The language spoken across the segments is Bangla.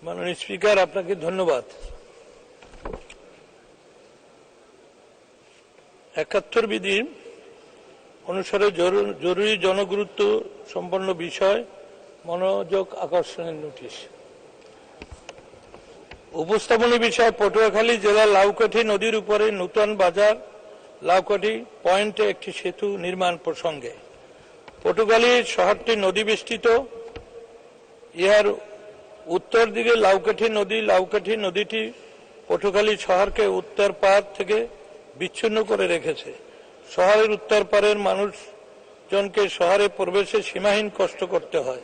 মাননীয় স্পিকার, আপনাকে ধন্যবাদ। ৭১ বিধি অনুসারে জরুরি জনগুরুত্ব সম্পন্ন বিষয় মনোযোগ আকর্ষণের নোটিশ। উপস্থাপনী বিষয় পটুয়াখালী জেলার লাউকাঠি নদীর উপরে নূতন বাজার লাউকাঠি পয়েন্টে একটি সেতু নির্মাণ প্রসঙ্গে। পটুয়াখালী শহরটি নদী বেষ্টিত। ইহার উত্তর দিকে লাউকাঠি নদীটি পটুয়াখালী শহরকে উত্তর পাড় থেকে বিচ্ছিন্ন করে রেখেছে। শহরের উত্তর পাড়ের মানুষজনকে শহরে প্রবেশে সীমাহীন কষ্ট করতে হয়।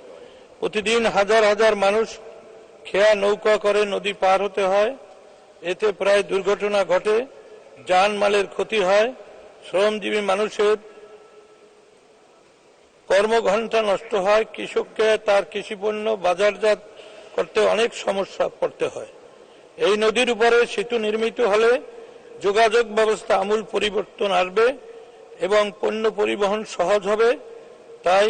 প্রতিদিন হাজার হাজার মানুষ খেয়া নৌকা করে নদী পার হতে হয়। এতে প্রায় দুর্ঘটনা ঘটে, জানমালের ক্ষতি হয়, শ্রমজীবী মানুষের কর্মঘণ্টা নষ্ট হয়, কৃষককে তার কৃষিপণ্য বাজারজাত করতে অনেক সমস্যা পড়তে হয়। এই নদীর উপরে সেতু নির্মিত হলে যোগাযোগ ব্যবস্থা আমূল পরিবর্তন আসবে এবং পণ্য পরিবহন সহজ হবে। তাই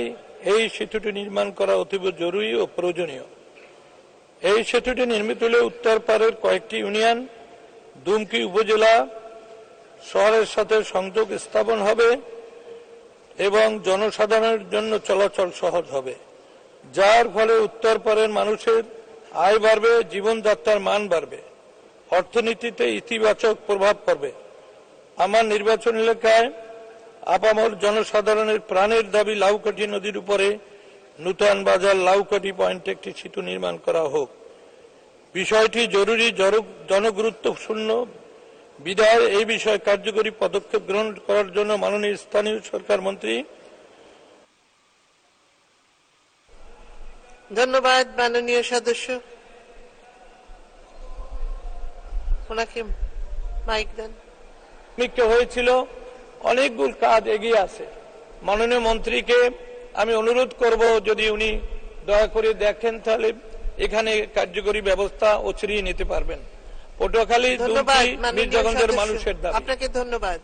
এই সেতুটি নির্মাণ করা অতীব জরুরি ও প্রয়োজনীয়। এই সেতুটি নির্মিত হলে উত্তর পাড়ের কয়েকটি ইউনিয়ন, দুমকি উপজেলা শহরের সাথে সংযোগ স্থাপন হবে এবং জনসাধারণের জন্য চলাচল সহজ হবে, যার ফলে উত্তর পাড়ের মানুষের আয় বাড়বে, জীবনযাত্রার মান বাড়বে, অর্থনীতিতে ইতিবাচক প্রভাব পড়বে। আমার নির্বাচন এলাকায় আপামর জনসাধারণের প্রাণের দাবি লাউকাঠি নদীর উপরে নূতন বাজার লাউকাঠি পয়েন্টে একটি সেতু নির্মাণ করা হোক। বিষয়টি জরুরি জনগুরুত্বপূর্ণ বিধায় এই বিষয়ে কার্যকরী পদক্ষেপ গ্রহণ করার জন্য মাননীয় স্থানীয় সরকার মন্ত্রী। ধন্যবাদ। মাননীয় সদস্য, ওনাকে মাইক দেন। হয়েছিল, অনেকগুলো কাজ এগিয়ে আছে। মাননীয় মন্ত্রীকে আমি অনুরোধ করব, যদি উনি দয়া করে দেখেন তাহলে এখানে কার্যকরী ব্যবস্থা অচিরেই নিতে পারবেন। পটুয়াখালী ধন্যবাদ। মির্জাগঞ্জের মানুষের দাবি। আপনাকে ধন্যবাদ।